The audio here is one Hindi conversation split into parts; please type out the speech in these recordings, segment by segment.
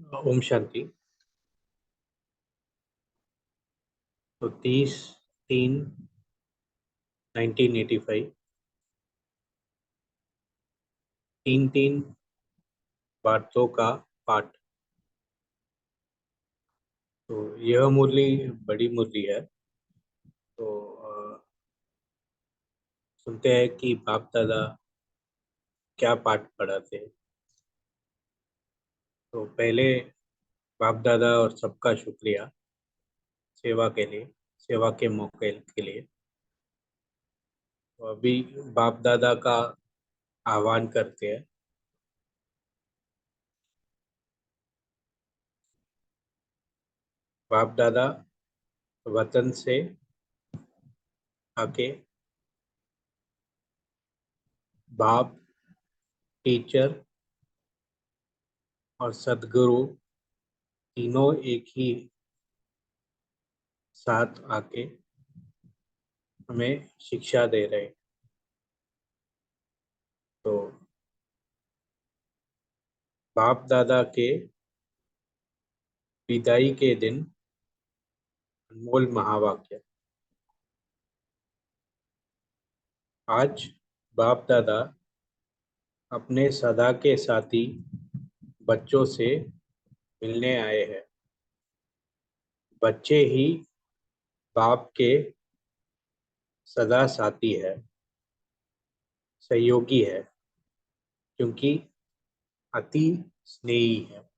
ओम शांति। तो 30/3/1985 तीन तीन बातों का पाठ। तो यह मुरली बड़ी मुरली है। तो सुनते हैं कि बाप दादा क्या पाठ पढ़ाते हैं। तो पहले बाप दादा और सबका शुक्रिया सेवा के लिए, सेवा के मौके के लिए। तो अभी बाप दादा का आह्वान करते हैं। बाप दादा वतन से आके बाप, टीचर और सदगुरु तीनों एक ही साथ आके हमें शिक्षा दे रहे हैं। तो बाप दादा के विदाई के दिन अनमोल महावाक्य। आज बाप दादा अपने सदा के साथी बच्चों से मिलने आए हैं। बच्चे ही बाप के सदा साथी है, सहयोगी है, क्योंकि अति स्नेही है।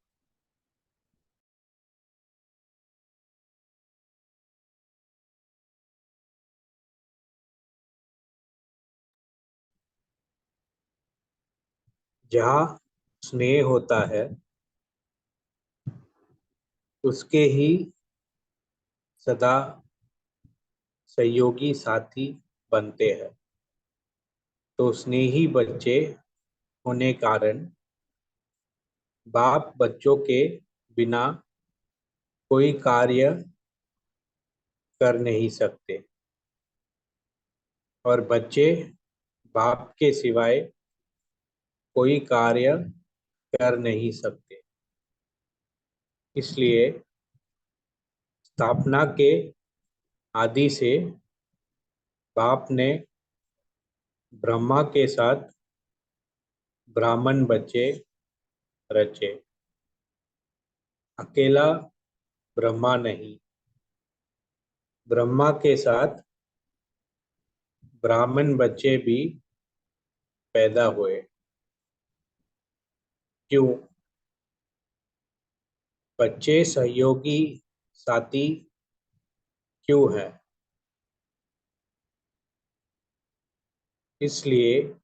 जहाँ स्नेह होता है उसके ही सदा सहयोगी साथी बनते हैं। तो स्नेही बच्चे होने कारण बाप बच्चों के बिना कोई कार्य कर नहीं सकते और बच्चे बाप के सिवाय कोई कार्य कर नहीं सकते। इसलिए स्थापना के आदि से बाप ने ब्रह्मा के साथ ब्राह्मण बच्चे रचे। अकेला ब्रह्मा नहीं, ब्रह्मा के साथ ब्राह्मण बच्चे भी पैदा हुए। क्यों? बच्चे सहयोगी साथी क्यों है? इसलिए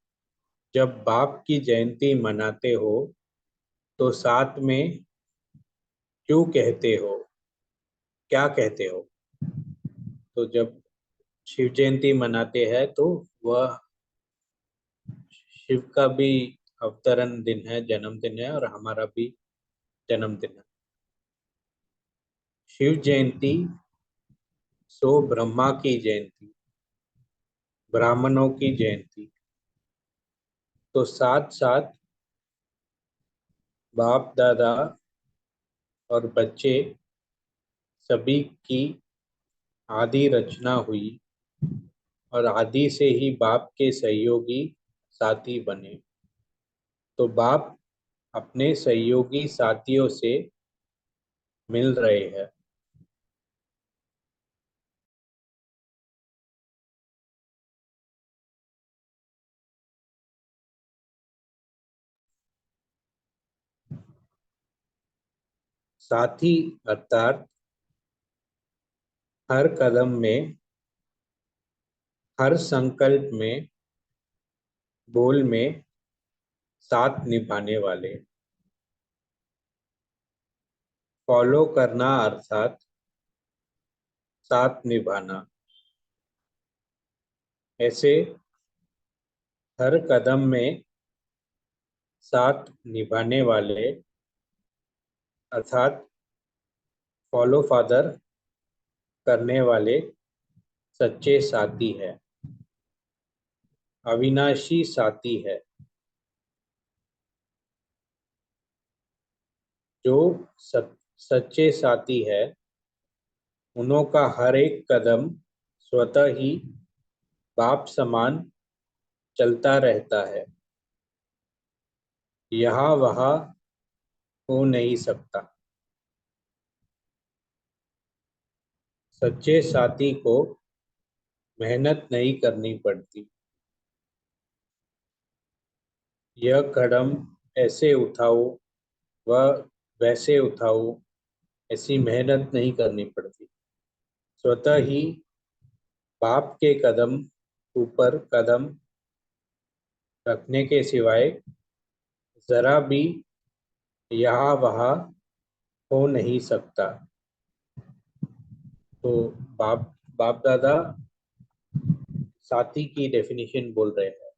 जब बाप की जयंती मनाते हो तो साथ में क्यों कहते हो, क्या कहते हो? तो जब शिव जयंती मनाते हैं तो वह शिव का भी अवतरण दिन है, जन्मदिन है, और हमारा भी जन्मदिन है। शिव जयंती सो ब्रह्मा की जयंती, ब्राह्मणों की जयंती। तो साथ साथ बाप दादा और बच्चे सभी की आदि रचना हुई और आदि से ही बाप के सहयोगी साथी बने। तो बाप अपने सहयोगी साथियों से मिल रहे हैं। साथी अर्थात हर कदम में, हर संकल्प में, बोल में साथ निभाने वाले। फॉलो करना अर्थात साथ निभाना। ऐसे हर कदम में साथ निभाने वाले अर्थात फॉलो फादर करने वाले सच्चे साथी है, अविनाशी साथी है। जो सच्चे साथी है, उन्हों का हर एक कदम स्वतः ही बाप समान चलता रहता है, यहाँ वहाँ हो नहीं सकता। सच्चे साथी को मेहनत नहीं करनी पड़ती। यह कदम ऐसे उठाओ, वह वैसे उठाओ, ऐसी मेहनत नहीं करनी पड़ती। स्वतः ही बाप के कदम ऊपर कदम रखने के सिवाय जरा भी यहाँ वहाँ हो नहीं सकता। तो बाप बाप दादा साथी की डेफिनेशन बोल रहे हैं।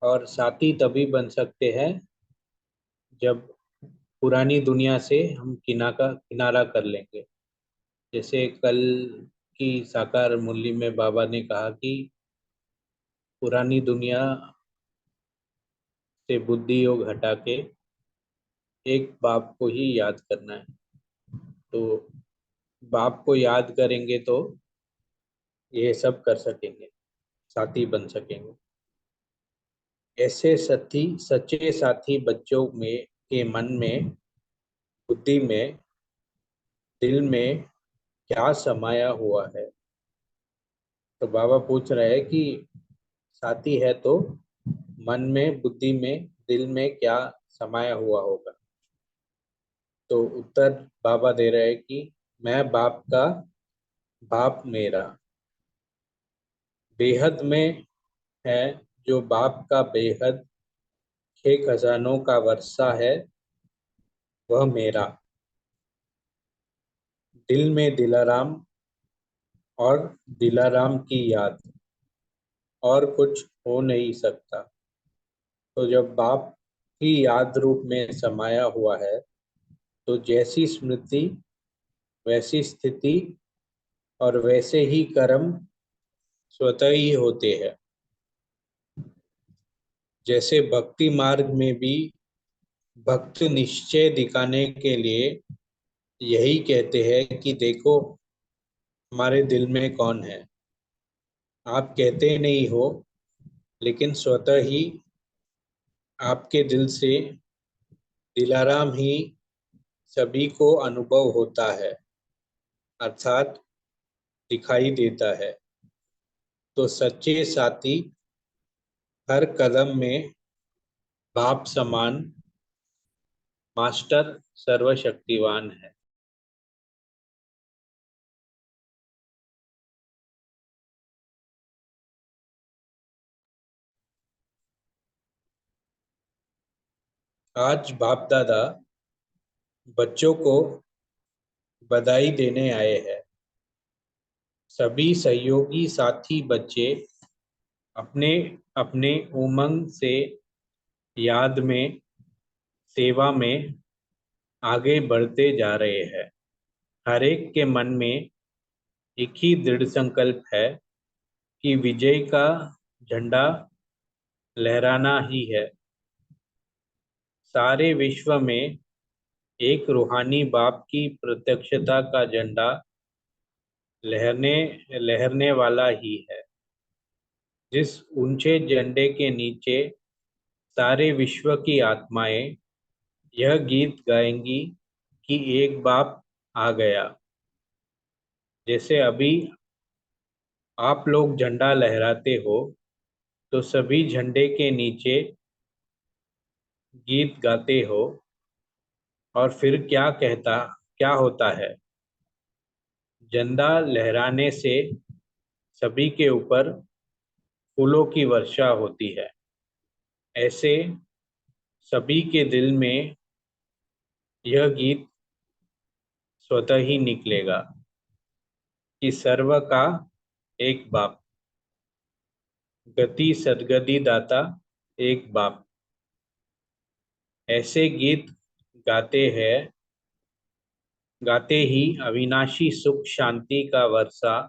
और साथी तभी बन सकते हैं जब पुरानी दुनिया से हम किनारा कर लेंगे। जैसे कल की साकार मुरली में बाबा ने कहा कि पुरानी दुनिया से बुद्धि योग हटा के एक बाप को ही याद करना है। तो बाप को याद करेंगे तो ये सब कर सकेंगे, साथी बन सकेंगे। ऐसे सच्चे साथी बच्चों में के मन में, बुद्धि में, दिल में क्या समाया हुआ है। तो बाबा पूछ रहे हैं कि साथी है तो मन में, बुद्धि में, दिल में क्या समाया हुआ होगा। तो उत्तर बाबा दे रहे हैं कि मैं बाप का, बाप मेरा। बेहद में है जो बाप का बेहद, 6 खजानों का वर्षा है वह मेरा। दिल में दिलाराम और दिलाराम की याद, और कुछ हो नहीं सकता। तो जब बाप की याद रूप में समाया हुआ है, तो जैसी स्मृति वैसी स्थिति और वैसे ही कर्म स्वतः ही होते हैं। जैसे भक्ति मार्ग में भी भक्त निश्चय दिखाने के लिए यही कहते हैं कि देखो हमारे दिल में कौन है। आप कहते नहीं हो, लेकिन स्वतः ही आपके दिल से दिलाराम ही सभी को अनुभव होता है, अर्थात दिखाई देता है। तो सच्चे साथी हर कदम में बाप समान, मास्टर सर्वशक्तिवान है। आज बाप दादा बच्चों को बधाई देने आए हैं। सभी सहयोगी साथी बच्चे अपने अपने उमंग से, याद में, सेवा में आगे बढ़ते जा रहे हैं। हर एक के मन में एक ही दृढ़ संकल्प है कि विजय का झंडा लहराना ही है। सारे विश्व में एक रूहानी बाप की प्रत्यक्षता का झंडा लहरने लहरने वाला ही है। जिस ऊंचे झंडे के नीचे सारे विश्व की आत्माएं यह गीत गाएंगी कि एक बाप आ गया। जैसे अभी आप लोग झंडा लहराते हो, तो सभी झंडे के नीचे गीत गाते हो, और फिर क्या होता है। झंडा लहराने से सभी के ऊपर फूलों की वर्षा होती है। ऐसे सभी के दिल में यह गीत स्वतः ही निकलेगा कि सर्व का एक बाप, गति सदगति दाता एक बाप। ऐसे गीत गाते हैं, गाते ही अविनाशी सुख शांति का वर्षा,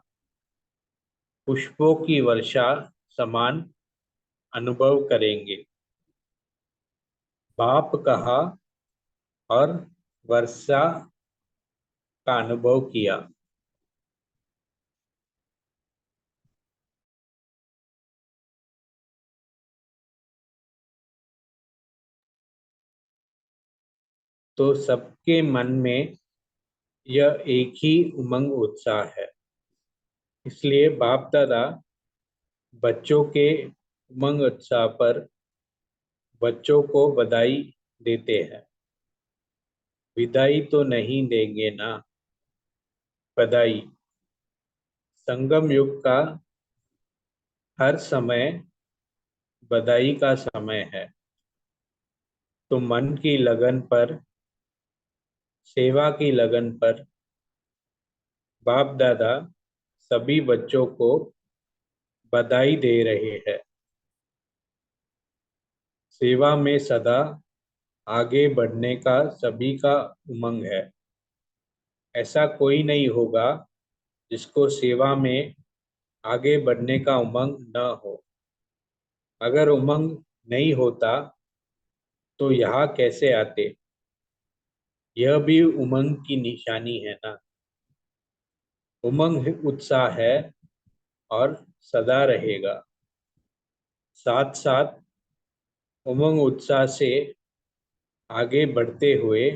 पुष्पों की वर्षा समान अनुभव करेंगे। बाप कहा और वर्षा का अनुभव किया। तो सबके मन में यह एक ही उमंग उत्साह है। इसलिए बाप दादा बच्चों के उमंग उत्साह पर बच्चों को बधाई देते हैं। विदाई तो नहीं देंगे ना, बधाई। संगम युग का हर समय बधाई का समय है। तो मन की लगन पर, सेवा की लगन पर बाप दादा सभी बच्चों को बधाई दे रहे हैं। सेवा में सदा आगे बढ़ने का सभी का उमंग है। ऐसा कोई नहीं होगा जिसको सेवा में आगे बढ़ने का उमंग न हो। अगर उमंग नहीं होता तो यहाँ कैसे आते? यह भी उमंग की निशानी है ना। उमंग उत्साह है और सदा रहेगा। साथ साथ उमंग उत्साह से आगे बढ़ते हुए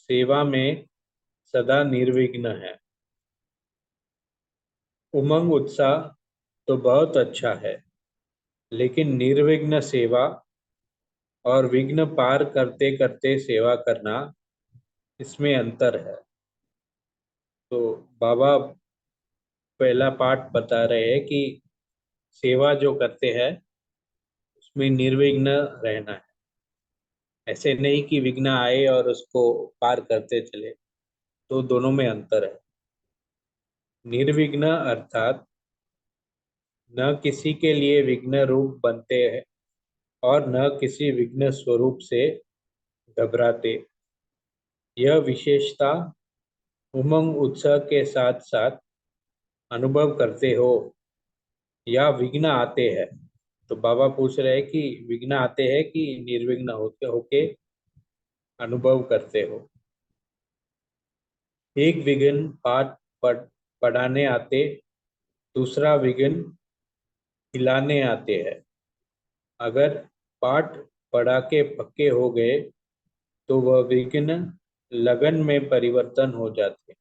सेवा में सदा निर्विघ्न है। उमंग उत्साह तो बहुत अच्छा है, लेकिन निर्विघ्न सेवा और विघ्न पार करते करते सेवा करना, इसमें अंतर है। तो बाबा पहला पाठ बता रहे हैं कि सेवा जो करते हैं उसमें निर्विघ्न रहना है। ऐसे नहीं कि विघ्न आए और उसको पार करते चले। तो दोनों में अंतर है। निर्विघ्न अर्थात न किसी के लिए विघ्न रूप बनते हैं और न किसी विघ्न स्वरूप से घबराते। यह विशेषता उमंग उत्साह के साथ साथ अनुभव करते हो या विघ्न आते हैं। तो बाबा पूछ रहे हैं कि विघ्न आते हैं कि निर्विघ्न होते होके अनुभव करते हो। एक विघ्न पाठ पढ़ाने आते, दूसरा विघ्न खिलाने आते हैं। अगर पाठ पढ़ा के पक्के हो गए तो वह विघ्न लगन में परिवर्तन हो जाते।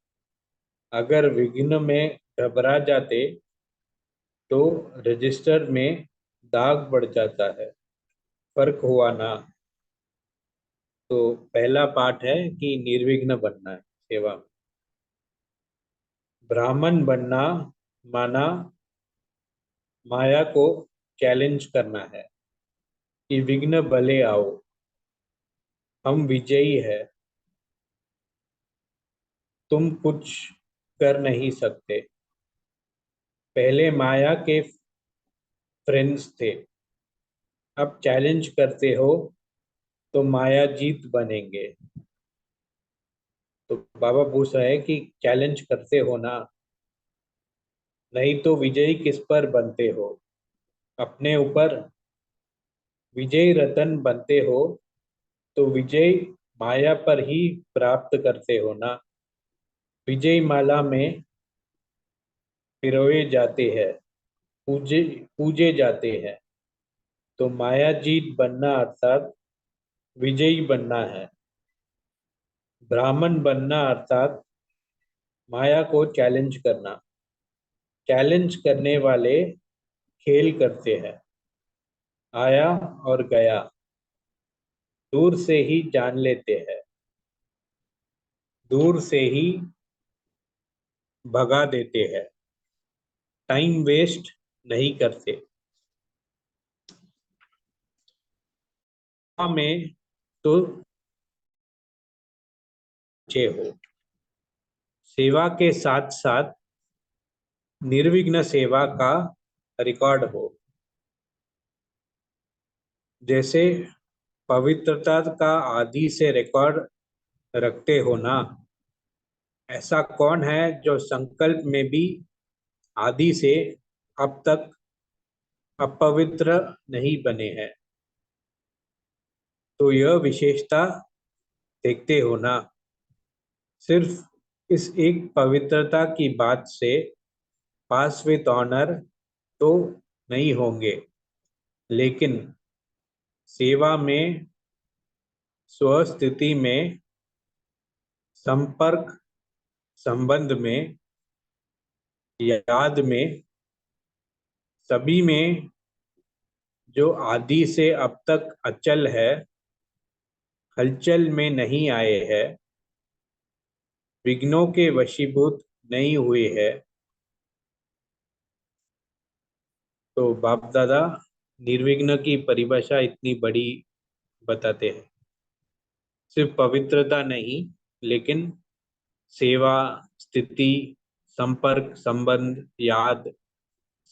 अगर विघ्न में घबरा जाते तो रजिस्टर में दाग बढ़ जाता है। फर्क हुआ ना। तो पहला पाठ है कि निर्विघ्न बनना है सेवा में। ब्राह्मण बनना माना माया को चैलेंज करना है कि विघ्न भले आओ, हम विजयी है, तुम कुछ कर नहीं सकते। पहले माया के फ्रेंड्स थे, अब चैलेंज करते हो तो माया जीत बनेंगे। तो बाबा पूछ रहे हैं कि चैलेंज करते हो ना, नहीं तो विजयी किस पर बनते हो? अपने ऊपर। विजय रतन बनते हो तो विजय माया पर ही प्राप्त करते हो ना। विजय माला में पिरोए जाते हैं, पूजे पूजे जाते हैं। तो माया जीत बनना अर्थात विजयी बनना है। ब्राह्मण बनना अर्थात माया को चैलेंज करना। चैलेंज करने वाले खेल करते हैं। आया और गया, दूर से ही जान लेते हैं, दूर से ही भगा देते हैं, टाइम वेस्ट नहीं करते। में तो अच्छे हो, सेवा के साथ साथ निर्विघ्न सेवा का रिकॉर्ड हो। जैसे पवित्रता का आदि से रिकॉर्ड रखते हो ना, ऐसा कौन है जो संकल्प में भी आदि से अब तक अपवित्र नहीं बने हैं? तो यह विशेषता देखते हो ना, सिर्फ इस एक पवित्रता की बात से पास विद ऑनर तो नहीं होंगे, लेकिन सेवा में, स्वस्थिति में, संपर्क संबंध में, याद में, सभी में जो आदि से अब तक अचल है, हलचल में नहीं आए हैं, विघ्नों के वशीभूत नहीं हुए हैं। तो बाप दादा निर्विघ्न की परिभाषा इतनी बड़ी बताते हैं। सिर्फ पवित्रता नहीं, लेकिन सेवा, स्थिति, संपर्क, संबंध, याद,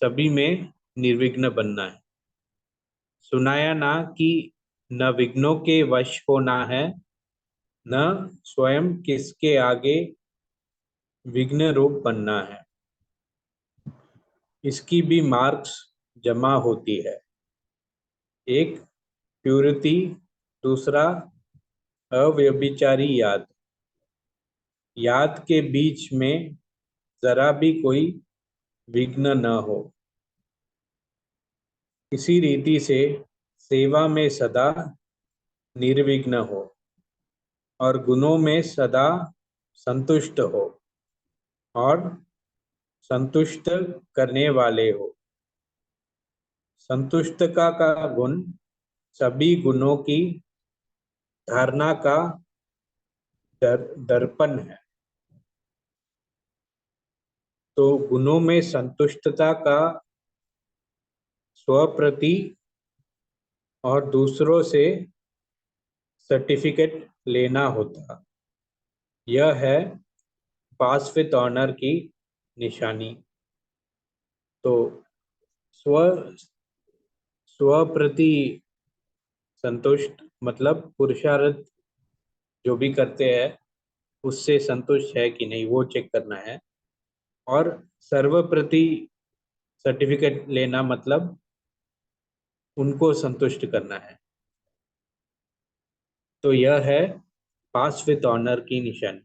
सभी में निर्विघ्न बनना है। सुनाया ना कि न विघ्नों के वश होना है, न स्वयं किसके आगे विघ्न रूप बनना है। इसकी भी मार्क्स जमा होती है। एक प्यूरिटी, दूसरा अव्यभिचारी याद। याद के बीच में जरा भी कोई विघ्न न हो। इसी रीति से सेवा में सदा निर्विघ्न हो और गुणों में सदा संतुष्ट हो और संतुष्ट करने वाले हो। संतुष्ट का गुण सभी गुणों की धारणा का दर्पण है। तो गुणों में संतुष्टता का स्वप्रति और दूसरों से सर्टिफिकेट लेना होता, यह है पास विद ऑनर की निशानी। तो स्व स्वप्रति संतुष्ट मतलब पुरुषार्थ जो भी करते हैं उससे संतुष्ट है कि नहीं, वो चेक करना है। और सर्वप्रति सर्टिफिकेट लेना मतलब उनको संतुष्ट करना है। तो यह है पास विद ऑनर की निशानी।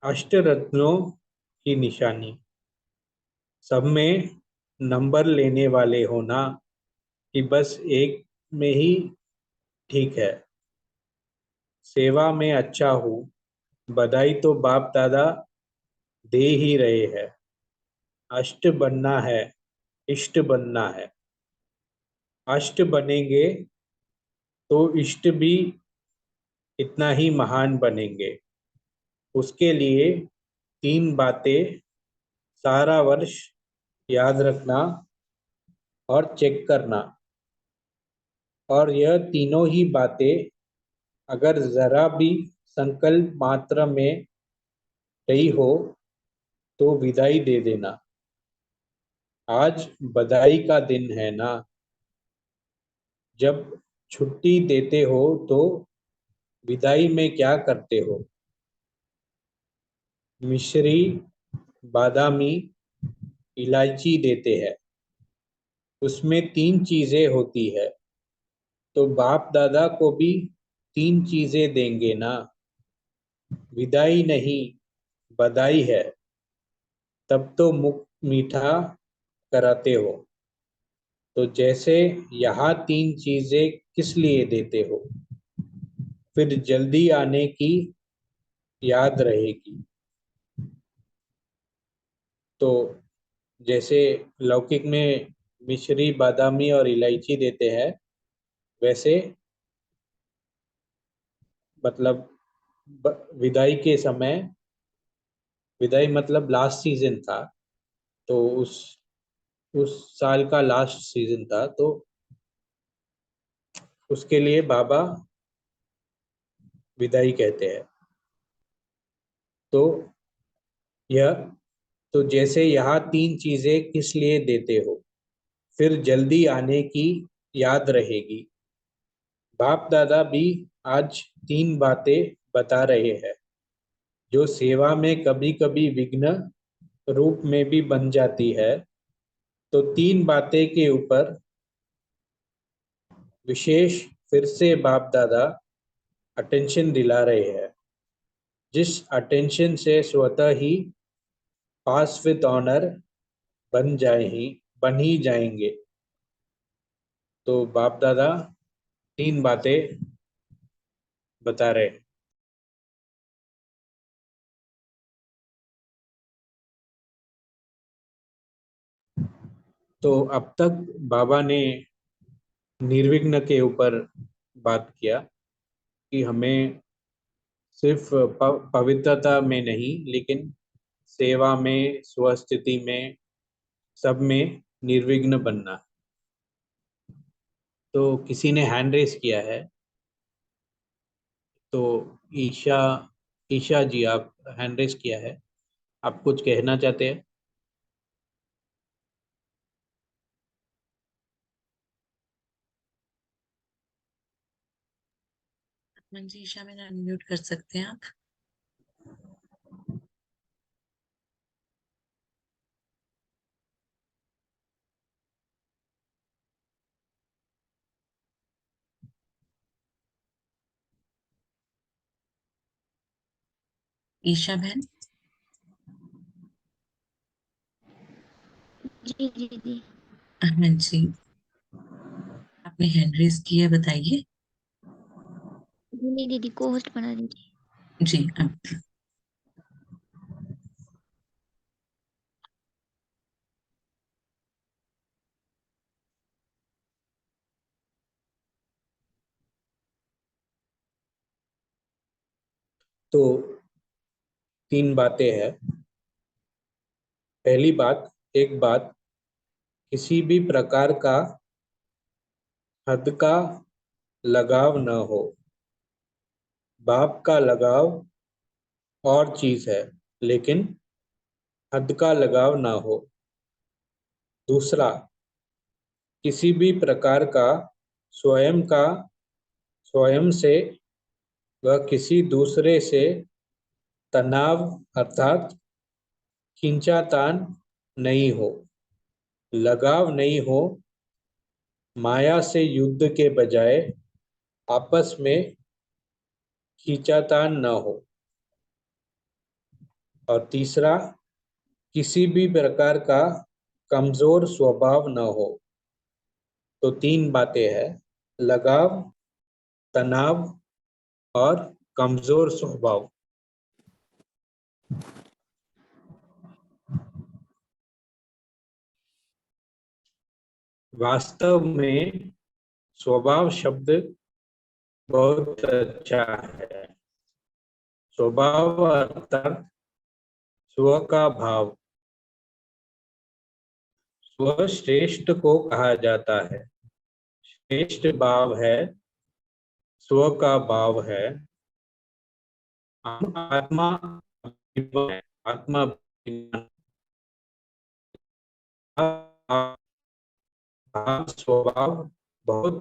अष्टरत्नों की निशानी, सब में नंबर लेने वाले होना कि बस एक में ही ठीक है। सेवा में अच्छा हूँ, बधाई तो बाप दादा दे ही रहे हैं। अष्ट बनना है, इष्ट बनना है। अष्ट बनेंगे तो इष्ट भी इतना ही महान बनेंगे। उसके लिए तीन बातें सारा वर्ष याद रखना और चेक करना। और यह तीनों ही बातें अगर जरा भी संकल्प मात्र में रही हो तो विदाई दे देना। आज बधाई का दिन है ना। जब छुट्टी देते हो तो विदाई में क्या करते हो? मिश्री, बादामी, इलायची देते हैं। उसमें तीन चीजें होती है, तो बाप दादा को भी तीन चीजें देंगे ना। विदाई नहीं, बधाई है। तब तो मुख मीठा कराते हो। तो जैसे यहाँ तीन चीजें किस लिए देते हो? फिर जल्दी आने की याद रहेगी। तो जैसे लौकिक में मिश्री, बादामी और इलायची देते हैं, वैसे मतलब विदाई के समय, विदाई मतलब लास्ट सीजन था, तो उस साल का लास्ट सीजन था, तो उसके लिए बाबा विदाई कहते हैं। तो यह तो जैसे यहाँ तीन चीजें किस लिए देते हो? फिर जल्दी आने की याद रहेगी। बाप दादा भी आज तीन बातें बता रहे हैं जो सेवा में कभी कभी विघ्न रूप में भी बन जाती है। तो तीन बातें के ऊपर विशेष फिर से बाप दादा अटेंशन दिला रहे हैं, जिस अटेंशन से स्वतः ही पास विद ऑनर बन ही जाएंगे। तो बाप दादा 3 बातें बता रहे हैं। तो अब तक बाबा ने निर्विघ्न के ऊपर बात किया कि हमें सिर्फ पवित्रता में नहीं, लेकिन सेवा में, स्वस्थिति में, सब में निर्विघ्न बनना। तो किसी ने हैंड रेस किया है, तो ईशा ईशा जी, आप हैंड रेस किया है, आप कुछ कहना चाहते हैं? मंजीषा में अनम्यूट कर सकते हैं आप? ईशा बहन। जी दीदी। हाँ जी, आपने हैंड रेस की है, बताइए। नहीं दीदी, को होस्ट बना दीजिए। जी आप। तो 3 बातें हैं। पहली बात, एक बात, किसी भी प्रकार का हद का लगाव न हो। बाप का लगाव और चीज है, लेकिन हद का लगाव ना हो। दूसरा, किसी भी प्रकार का स्वयं का स्वयं से व किसी दूसरे से तनाव अर्थात खींचातान नहीं हो, लगाव नहीं हो। माया से युद्ध के बजाय आपस में खींचातान न हो। और तीसरा, किसी भी प्रकार का कमजोर स्वभाव न हो। तो 3 बातें हैं: लगाव, तनाव और कमजोर स्वभाव। वास्तव में स्वभाव शब्द बहुत अच्छा है। स्वभाव अर्थात स्व का भाव। स्व श्रेष्ठ को कहा जाता है। श्रेष्ठ भाव है, स्व का भाव है। आत्मा है, आत्मा भाव स्वभाव बहुत